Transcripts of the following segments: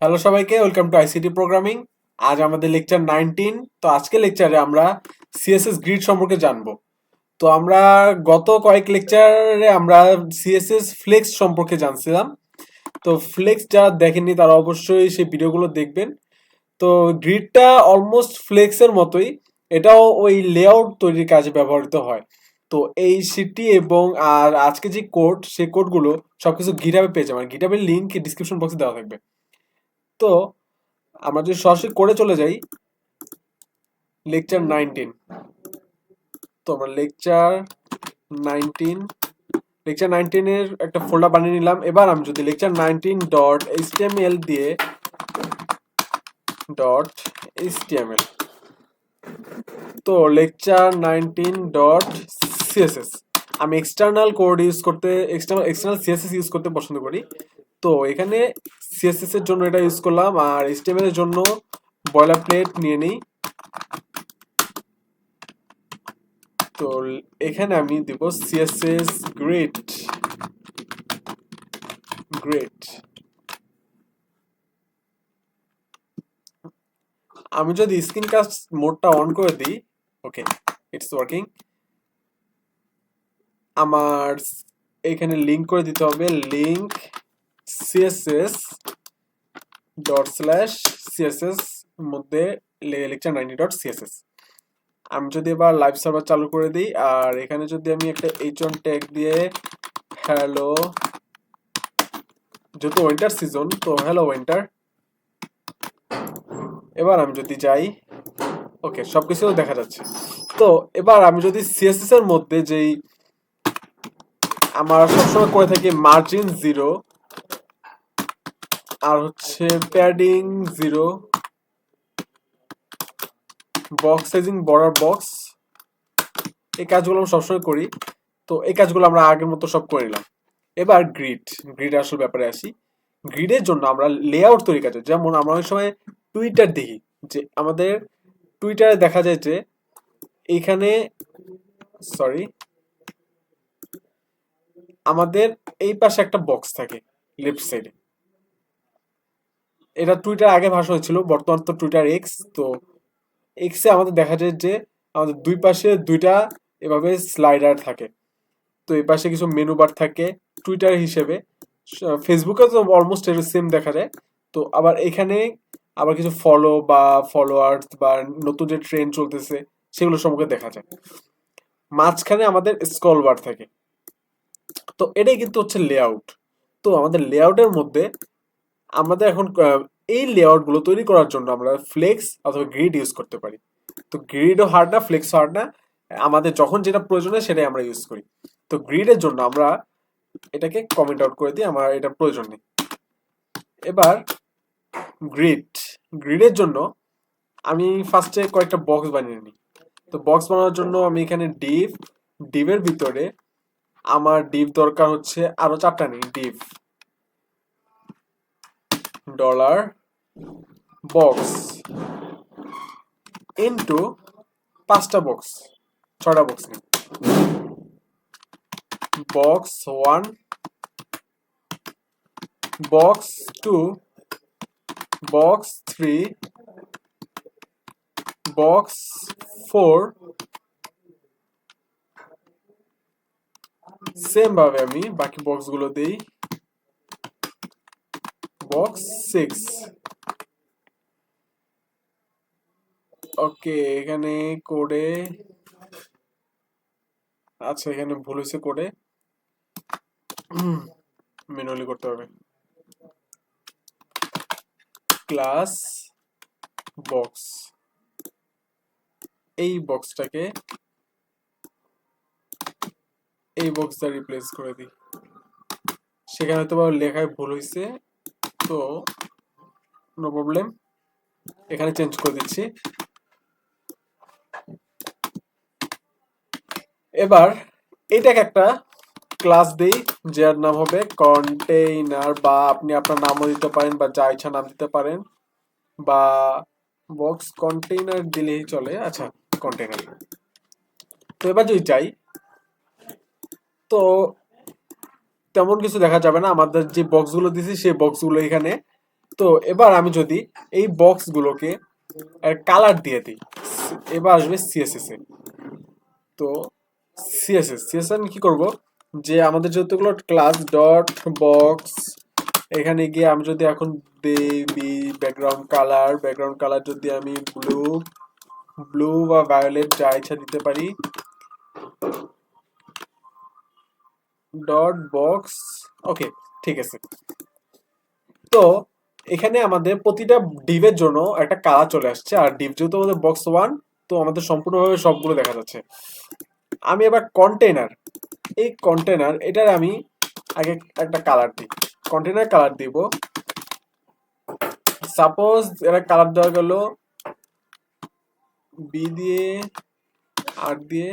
Hello সবাইকে, welcome to ICT programming. আজ আমাদের লেকচার 19। তো আজকে লেকচারে আমরা সিএসএস গ্রিড সম্পর্কে জানবো। তো আমরা গত কয়েক লেকচারে আমরা সিএসএস ফ্লেক্স সম্পর্কে জানছিলাম। তো ফ্লেক্স যারা দেখেননি তারা অবশ্যই সেই ভিডিওগুলো দেখবেন। তো গ্রিডটা অলমোস্ট ফ্লেক্সের মতোই, এটাও ওই লেআউট তৈরির কাজে ব্যবহৃত হয়। তো এই সিটি এবং আর আজকে যে কোড, সেই কোডগুলো সবকিছু গিটহাবে পেয়ে যাবেন। গিটহাবের লিঙ্ক ডিসক্রিপশন বক্সে দেওয়া থাকবে। তো আমরা যদি সরাসরি করে চলে যাই লেকচার 19। তো আমরা লেকচার 19 এর একটা ফোল্ডার বানিয়ে নিলাম। এবার আমি যদি lecture19.html দিয়ে .html, তো lecture19.css আমি এক্সটার্নাল কোড ইউজ করতে, এক্সটার্নাল সিএসএস ইউজ করতে পছন্দ করি। তো এখানে সিএসএস এর জন্য এটা ইউজ করলাম, আর এইচটিএমএল এর জন্য বয়লার প্লেট নিয়ে নিই। তো এখানে আমি দিব সিএসএস গ্রিড। আমি যদি স্ক্রিন কাস্ট মোডটা অন করে দিই, ওকে, ইটস ওয়ার্কিং। আমার এখানে লিংক করে দিতে হবে, লিংক css./css মধ্যে lecture19.css। আমি যদি এবার লাইভ সার্ভার চালু করে দিই, আর এখানে যদি আমি একটা h1 ট্যাগ দিয়ে হ্যালো, যেহেতু উইন্টার সিজন, তো হ্যালো উইন্টার। এবার আমি যদি যাই, ওকে, সবকিছু দেখা যাচ্ছে। তো এবার আমি যদি সিএসএস এর মধ্যে যেই আমার সবসময় করে থাকি মার্জিন 0, আর হচ্ছে padding 0, box sizing border box, এই কাজগুলো আমরা সবসময় করি। তো এই কাজগুলো আমরা আগের মতো সব করে নিলাম। এবার গ্রিড আসল ব্যাপারে আসি। গ্রিডের জন্য আমরা লেআউট তৈরি কাজ, যেমন আমরা অনেক সময় টুইটার দেখি, যে আমাদের টুইটারে দেখা যায় যে এইখানে, সরি, আমাদের এই পাশে একটা বক্স থাকে লেফট সাইডে। এটা টুইটার আগে ভাষা হয়েছিল, বর্তমান তো টুইটার এক্স। তো এক্সে আমাদের দেখা যায় যে আমাদের দুই পাশে দুইটা এভাবে স্লাইডার থাকে। তো এই পাশে কিছু মেনু বার থাকে টুইটার হিসেবে। ফেসবুকে তো অলমোস্ট এর সেম দেখা যায়। তো আবার এখানে আবার কিছু ফলো বা ফলোয়ার্স বা নতুন যে ট্রেন্ড চলতেছে সেগুলো সম্পর্কে দেখা যায়। মাঝখানে আমাদের স্ক্রল বার থাকে। তো এটাই কিন্তু হচ্ছে লেআউট। তো আমাদের লেআউটের মধ্যে আমাদের এখন এই লেআউট গুলো তৈরি করার জন্য আমরা ফ্লেক্স অথবা গ্রিড ইউজ করতে পারি। তো গ্রিডও হার্ড না, ফ্লেক্সও হার্ড না, আমাদের যখন যেটা প্রয়োজন হয় সেটাই আমরা ইউজ করি। তো গ্রিডের জন্য আমরা এটাকে কমেন্ট আউট করে দিই, আমার এটা প্রয়োজন নেই। এবার গ্রিডের জন্য আমি ফার্স্টে কয়েকটা বক্স বানিয়ে নিই। তো বক্স বানানোর জন্য আমি এখানে ডিভের ভিতরে আমার ডিভ দরকার হচ্ছে আরো 4টা নেই। ডিভ ডলার বক্স ইনটু 5টা বক্স, 6টা বক্স নেই। Box 1, box 2, box 3, box 4। Same ভাবে আমি বাকি বক্সগুলো দেই। বক্স 6। ওকে, এখানে কোডে, আচ্ছা এখানে ভুল হয়েছে কোডে, ম্যানুয়ালি করতে হবে। ক্লাস বক্স, এই বক্সটাকে এই বক্স দ্বারা রিপ্লেস করে দিই। সেখানে হয়তো বা লেখায় ভুল হয়েছে, তো নো প্রবলেম, এখানে চেঞ্জ করে দিচ্ছি। এবার এইটাকে একটা ক্লাস দেই, যার নাম হবে কন্টেইনার, বা আপনি আপনার নামও দিতে পারেন বা যা ইচ্ছা নাম দিতে পারেন, বা বক্স কন্টেইনার দিলেই চলে। আচ্ছা, কন্টেইনার। তো এবার যদি চাই, তো তেমন কিছু দেখা যাবে না। আমাদের যে বক্সগুলো দিছি সেই বক্সগুলো এখানে তো এবার আমি যদি এই বক্সগুলোকে কালার দিয়ে দিই, এবার আসবে সিএসএস এ। তো সিএসএস আমি কি করব, যে আমাদের যতগুলো ক্লাস ডট বক্স, এখানে গিয়ে আমি যদি এখন দিই ব্যাকগ্রাউন্ড কালার যদি আমি ব্লু ব্লু বা ভায়োলেট যা ইচ্ছা দিতে পারি, ডট বক্স, ওকে, ঠিক আছে। তো এখানে আমাদের প্রতিটা ডিভের জন্য একটা কালার চলে আসছে, আর ডিভ যেহেতু আমাদের বক্স 1, তো আমাদের সম্পূর্ণভাবে সবগুলো দেখা যাচ্ছে। আমি এবার এই কন্টেনার এটার আমি আগে একটা কালার দিই, কন্টেনার কালার দিব। সাপোজ এটা কালার দেওয়া গেল বি দিয়ে, আর দিয়ে,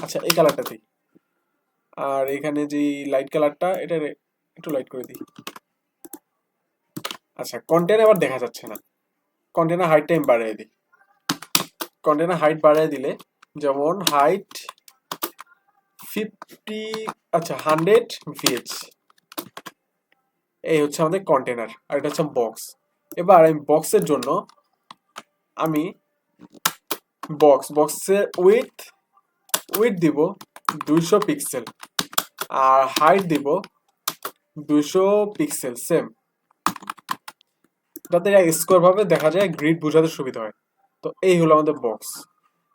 আচ্ছা এই কালারটা দিই। আর এখানে যে লাইট কালারটা, এটা একটু লাইট করে দিই। আচ্ছা, কন্টেনার আবার দেখা যাচ্ছে না, কন্টেনার হাইট টাইম বাড়িয়ে দিই। কন্টেনার হাইট বাড়িয়ে দিলে, যেমন হাইট 50, আচ্ছা 100 ভিএচ, এই হচ্ছে আমাদের কন্টেনার, আর এটা হচ্ছে বক্স। এবার আমি বক্সের জন্য আমি বক্সের উইথ দিব 200 পিক্সেল, আর হাইট দিব 200 পিক্সেল সেম, যাতে স্কোয়ার ভাবে দেখা যায়, গ্রিড বোঝাতে সুবিধা হয়। তো এই হলো আমাদের বক্স।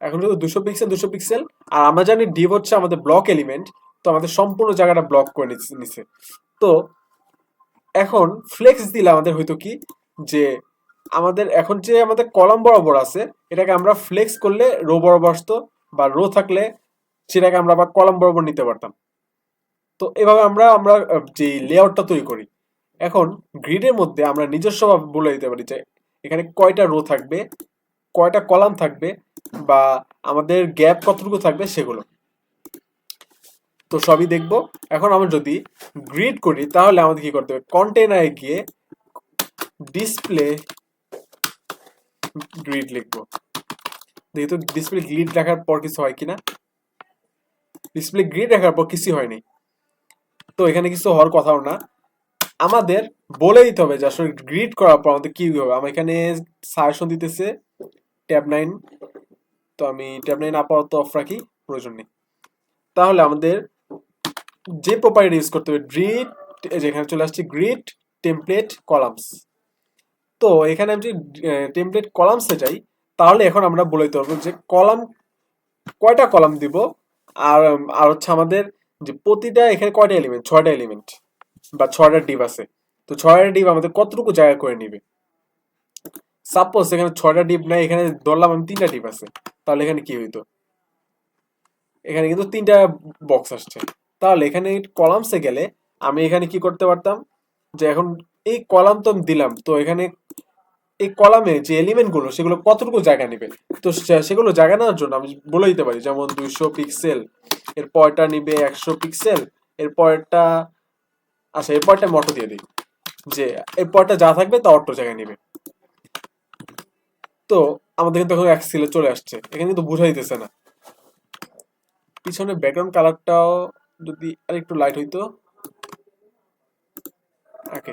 এখন যদি 200 পিক্সেল, আর আমরা জানি ডিভ হচ্ছে আমাদের ব্লক এলিমেন্ট, তো আমাদের সম্পূর্ণ জায়গাটা ব্লক করে নিচ্ছে। তো এখন ফ্লেক্স দিলে আমাদের হয়তো কি, যে আমাদের এখন যে আমাদের কলাম বরাবর আছে, এটাকে আমরা ফ্লেক্স করলে রো বরাবর আসতো, বা রো থাকলে সেটাকে আমরা আবার কলাম বরাবর নিতে পারতাম। তো এভাবে আমরা আমরা যে লেআউটটা তৈরি করি। এখন গ্রিডের মধ্যে আমরা নিজস্বভাবে বলে দিতে পারি যে এখানে কয়টা রো থাকবে, কয়টা কলাম থাকবে, বা আমাদের গ্যাপ কতটুকু থাকবে সেগুলো। তো সবই দেখবো। এখন আমরা যদি গ্রিড করি, তাহলে আমাদের কি করতে হবে, কন্টেনারে গিয়ে ডিসপ্লে গ্রিড লিখবো। দেখি তো ডিসপ্লে গ্রিড লেখার পর কিছু হয় কিনা। ডিসপ্লে গ্রিড লেখার পর কিছু হয়নি, তো এখানে কিছু হওয়ার কথাও না। আমাদের বলে দিতে হবে যে আসলে গ্রিড করার পর আমাদের কি হবে। আমার এখানে সাজেশন দিতেছে ট্যাব 9, তো আমি ট্যাব 9 আপাতত অফ রাখি, প্রয়োজন নেই। তাহলে আমাদের যে প্রপার্টি ইউজ করতে হবে, গ্রিড, যেখানে চলে আসছে গ্রিড টেমপ্লেট কলামস। তো এখানে আমি যদি টেমপ্লেট কলামসে যাই, তাহলে এখন আমরা বলে দিতে পারবো যে কলাম কয়টা কলাম দিব, আর আর হচ্ছে আমাদের যে প্রতিটা এখানে কয়টা এলিমেন্ট, 6টা এলিমেন্ট বা 6টা ডিভ আছে। তো 6টা ডিভ আমাদের কতটুকু জায়গা করে নিবে। সাপোজ এখানে 6টা ডিভ নাই, এখানে ধরলাম আমি 3টা ডিভ আছে, তাহলে এখানে কি হইতো, এখানে কিন্তু 3টা বক্স আসছে। তাহলে এখানে কলামসে গেলে আমি এখানে কি করতে পারতাম, যে এখন এই কলাম তো আমি দিলাম, তো এখানে এই কলামে যে এলিমেন্ট গুলো সেগুলো কতটুকু জায়গা নেবে, তো সেগুলো জায়গা নেওয়ার জন্য আমি বলে দিতে পারি, যেমন 200 পিক্সেল, এর পরটা নিবে 100 পিক্সেল, এর পরটা, আচ্ছা এর পরটা অটো দিয়ে দিই, যে এর পরটা যা থাকবে তা অটো জায়গা নেবে। তো আমাদের কিন্তু এখন এক্সেলে চলে আসছে, এখানে কিন্তু বোঝা দিতেছে না। পিছনে ব্যাকগ্রাউন্ড কালারটাও যদি আরেকটু লাইট হইতো, ওকে।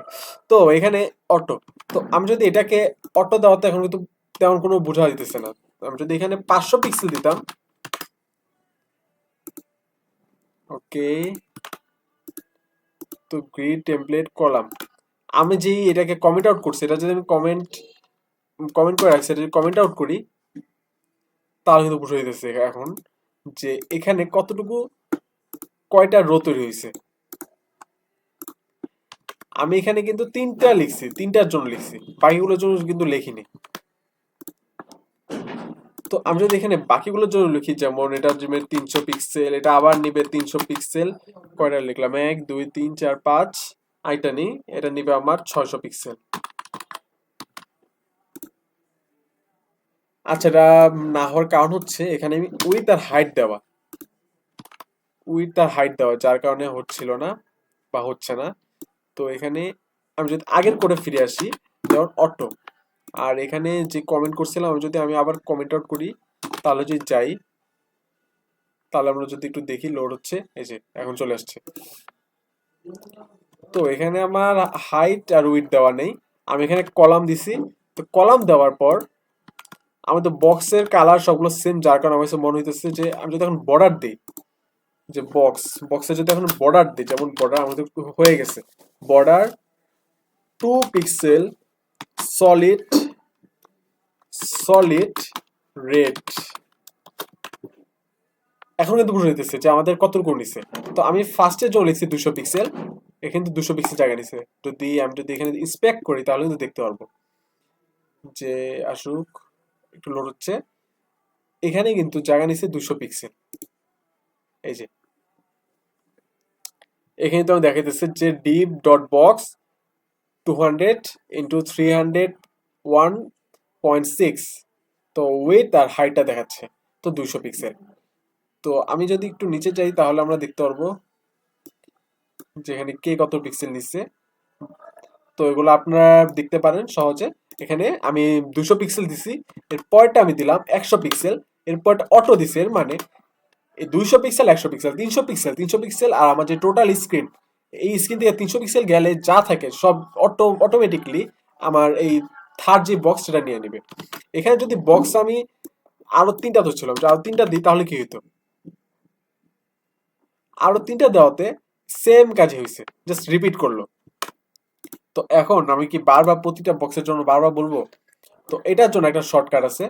তো এখানে অটো, তো আমি যদি এটাকে অটো দেওয়াতে এখন কিন্তু তেমন কোনো বোঝা দিতেছে না। আমি যদি এখানে 500 পিক্সেল দিতাম, ওকে, তো গ্রিড টেমপ্লেট কলাম, আমি যে এটাকে কমেন্ট আউট করছি, এটা যদি আমি কমেন্ট করে রাখছি, এটা যদি কমেন্ট আউট করি, তাহলে কিন্তু বুঝে দিতেছে এখন যে এখানে কতটুকু, কয়টা রো তৈরি হয়েছে। আমি এখানে কিন্তু 3টা লিখছি, 3টার জন্য লিখছি, বাকিগুলোর জন্য কিন্তু লিখিনি। তো আমি যদি এখানে বাকিগুলোর জন্য লিখি, যেমন এটা নিবে 300 পিক্সেল, এটা আবার নিবে 300 পিক্সেল, কয়টা লিখলাম, 1 2 3 4 5, আইটা নেই, এটা নিবে আমার 600 পিক্সেল। আচ্ছা, এটা না হওয়ার কারণ হচ্ছে এখানে আমি উইথ আর হাইট দেওয়া যার কারণে হচ্ছিল না বা হচ্ছে না। তো এখানে আমি যদি আগের করে ফিরে আসি, যেমন অটো, আর এখানে যে কমেন্ট করছিলাম, আমি যদি আবার কমেন্ট আউট করি, তাহলে যদি যাই, তাহলে আমরা যদি একটু দেখি লোড হচ্ছে, এই যে এখন চলে আসছে। তো এখানে আমার হাইট আর উইডথ দেওয়া নেই, আমি এখানে কলাম দিছি। তো কলাম দেওয়ার পর আমাদের বক্সের কালার সবগুলো সেম, যার কারণে আমার কাছে মনে হইতেছে যে আমি যদি এখন বর্ডার দিই, যে বক্সে যদি এখন বর্ডার দিই, যেমন বর্ডার আমাদের হয়ে গেছে border 2 pixel solid solid red. এখন কিন্তু বুঝে যেতেছে যে আমাদের কতটুকু নিছে। তো আমি ফার্স্টের জন্য লিখছি 200 পিক্সেল, এখানে কিন্তু 200 পিক্সেল জায়গা নিছে। আমি যদি এখানে ইন্সপেক্ট করি তাহলে কিন্তু দেখতে পারবো যে আসুক, একটু লোড হচ্ছে। এখানে কিন্তু জায়গা নিছে 200 পিক্সেল। এই যে এখানে তো দেখাইতেছে যে ডিপ ডট বক্স 200 × 300 1.6। তো ওয়েট আর হাইটটা দেখাচ্ছে তো 200 পিক্সেল। তো আমি যদি একটু নিচে যাই তাহলে আমরা দেখতে পারবো যেখানে কে কত পিক্সেল নিচ্ছে। তো এগুলো আপনারা দেখতে পারেন সহজে। এখানে আমি 200 পিক্সেল দিছি, এর পরটা আমি দিলাম 100 পিক্সেল, এরপরটা অটো দিছি। এর মানে এই 200 পিক্সেল 100 পিক্সেল 300 পিক্সেল 300 পিক্সেল, আর আমার যে টোটাল স্ক্রিন, এই স্ক্রিন থেকে 300 পিক্সেল গেলে যা থাকে সব অটোমেটিকলি আমার এই থার্ড যে বক্স সেটা নিয়ে নেবে। এখানে যদি বক্স আমি আরো 3টা ধরছিলাম, আরো 3টা দিই তাহলে কি হতো, আরো 3টা দেওয়াতে সেম কাজই হয়েছে, জাস্ট রিপিট করলো। তো এখন আমি কি বারবার প্রতিটা বক্সের জন্য বারবার বলবো? তো এটার জন্য একটা শর্টকাট আছে,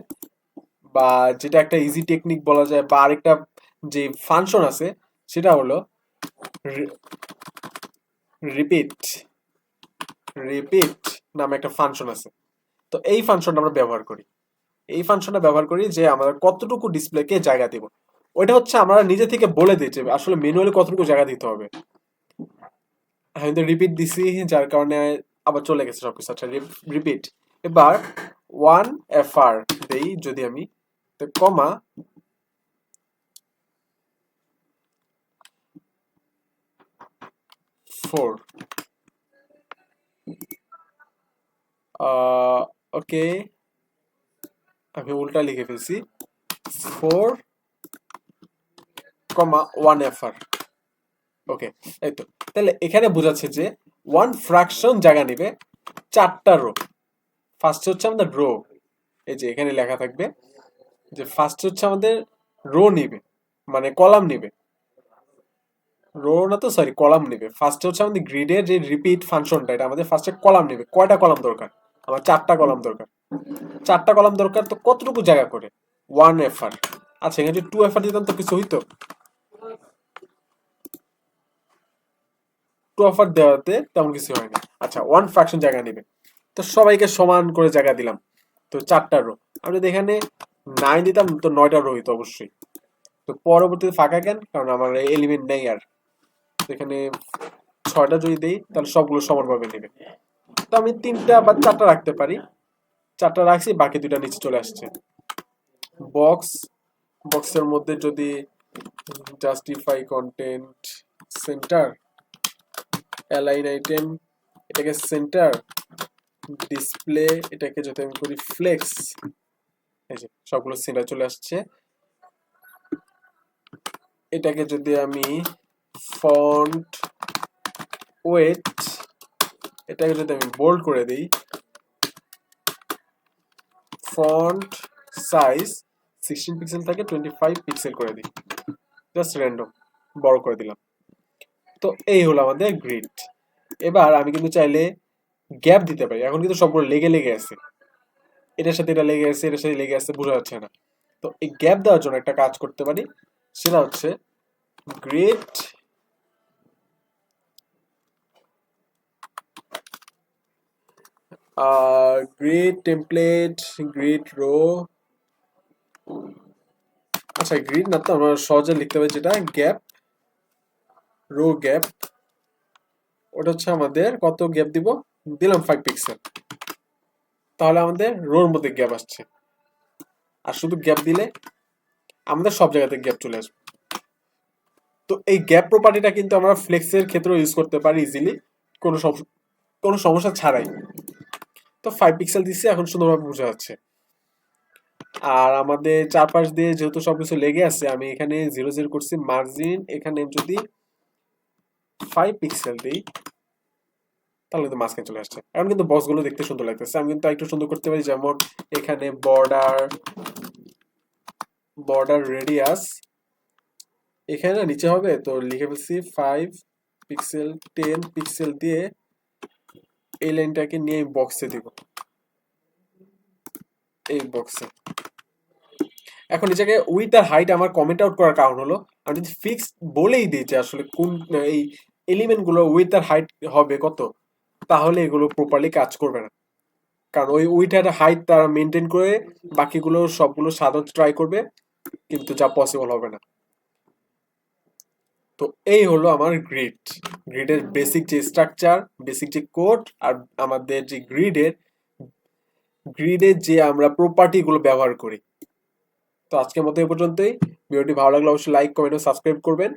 বা যেটা একটা ইজি টেকনিক বলা যায়, বা আরেকটা যে ফাংশন আছে সেটা হলো রিপিট রিপিট নামে একটা ফাংশন আছে। তো এই ফাংশনটা আমরা ব্যবহার করি, এই ফাংশনটা ব্যবহার করি যে আমরা কতটুকু ডিসপ্লেকে জায়গা দিব। ওইটা হচ্ছে আমরা নিজে থেকে বলে দিই যে আসলে ম্যানুয়ালি কতটুকু জায়গা দিতে হবে। আমি তো রিপিট দিছি যার কারণে আবার চলে গেছে সবকিছু। আচ্ছা, রিপিট। এবার 1FR দেই যদি আমি, তো কমা 4। ওকে, আমি উল্টা লিখে ফেলছি, 4,1FR। ওকে, এই তো। তাহলে এখানে বোঝাচ্ছে যে 1 ফ্র্যাকশন জায়গা নিবে 4টা রো। ফার্স্ট হচ্ছে আমাদের রো, এই যে এখানে লেখা থাকবে যে ফার্স্ট হচ্ছে আমাদের রো নিবে, মানে কলাম নিবে। রো না তো, সরি, কলাম নেবে। ফার্স্টে হচ্ছে আমাদের গ্রিডের যে রিপিট ফাংশনটা, এটা আমাদের ফার্স্টে কলাম নেবে। কয়টা কলাম দরকার? আমার 4টা কলাম দরকার। 4টা কলাম দরকার, তো কতটুকু জায়গা করে? 1FR। আচ্ছা, এখানে যদি 2FR দিতাম তো কিছু হইতো? 2FR দেওয়াতে তেমন কিছু হয় না। আচ্ছা, 1 ফ্র্যাকশন জায়গা নেবে, তো সবাইকে সমান করে জায়গা দিলাম। তো 4টা রো। আমি যদি এখানে 9 দিতাম তো 9টা রো হইতো অবশ্যই। তো পরবর্তীতে ফাঁকা কেন? কারণ আমার এলিমেন্ট নেই আর। এখানে 6টা যদি দেই তাহলে সবগুলো সমানভাবে নেবে। তো আমি 3টা বা 4টা রাখতে পারি। 4টা রাখছি, বাকি 2টা নিচে চলে আসছে। বক্সের মধ্যে যদি justify content centre, align item এটাকে সেন্টার, ডিসপ্লে এটাকে যদি আমি করি ফ্লেক্স, এই যে সবগুলো সেন্টার চলে আসছে। এটাকে যদি আমি ফন্ট ওয়েট, এটাকে যদি আমি বোল্ড করে দিই, ফন্ট সাইজ 16 পিক্সেল থাকে 25 পিক্সেল করে দিই, জাস্ট র্যান্ডম বড় করে দিলাম। তো এই হলো আমাদের গ্রিড। এবার আমি কিন্তু চাইলে গ্যাপ দিতে পারি। এখন কিন্তু সবগুলো লেগে লেগে আছে, এটার সাথে এটা লেগে আছে, এটার সাথে লেগে আছে, বোঝা যাচ্ছে না। তো এই গ্যাপ দেওয়ার জন্য একটা কাজ করতে পারি, সেটা হচ্ছে grid grid template grid row. আচ্ছা, গ্রিড না তো, আমরা সহজে লিখতে পারি যেটা গ্যাপ রো গ্যাপ। ওটা হচ্ছে আমাদের কত গ্যাপ দিব, দিলাম 5 পিক্সেল, তাহলে আমাদের রোর মধ্যে গ্যাপ আসছে। আর শুধু গ্যাপ দিলে আমাদের সব জায়গাতে গ্যাপ চলে আসবে। তো এই গ্যাপ প্রপার্টিটা কিন্তু আমরা ফ্লেক্সের ক্ষেত্রে ইউজ করতে পারি ইজিলি, কোনো সমস্যা ছাড়াই। তো 5 পিক্সেল দিচ্ছি, এখন সুন্দরভাবে বোঝা যাচ্ছে। আর আমাদের চারপাশ দিয়ে যেহেতু সবকিছু লেগে আছে, আমি এখানে 0 0 করছি মার্জিন। এখানে যদি 5 পিক্সেল দিই তাহলে কিন্তু মাঝখানে চলে আসছে। এখন কিন্তু বক্সগুলো দেখতে সুন্দর লাগতেছে। আমি কিন্তু একটু সুন্দর করতে পারি, যেমন এখানে বর্ডার রেডিয়াস এখানে না নিচে হবে, তো লিখে ফেলছি 5 পিক্সেল 10 পিক্সেল দিয়ে এই লাইনটাকে নিয়ে বক্সে দিব, এই বক্সে। এখন এই জায়গায় উইথ আর হাইট আমার কমেন্ট আউট করার কারণ হলো, আমি যদি ফিক্স বলেই দিই যে আসলে কোন এই এলিমেন্ট গুলো উইথ আর হাইট হবে কত, তাহলে এগুলো প্রপারলি কাজ করবে না। কারণ ওই উইথ আর হাইট তারা মেনটেন করে বাকিগুলো সবগুলো সাজাতে ট্রাই করবে, কিন্তু যা পসিবল হবে না। তো এই হলো আমার গ্রিডের বেসিক যে স্ট্রাকচার, বেসিক যে কোড, আর আমাদের যে গ্রিডের যে আমরা প্রপার্টি গুলো ব্যবহার করি। তো আজকের মতো এই পর্যন্তই। ভিডিওটি ভালো লাগলে অবশ্যই লাইক, কমেন্ট ও সাবস্ক্রাইব করবেন।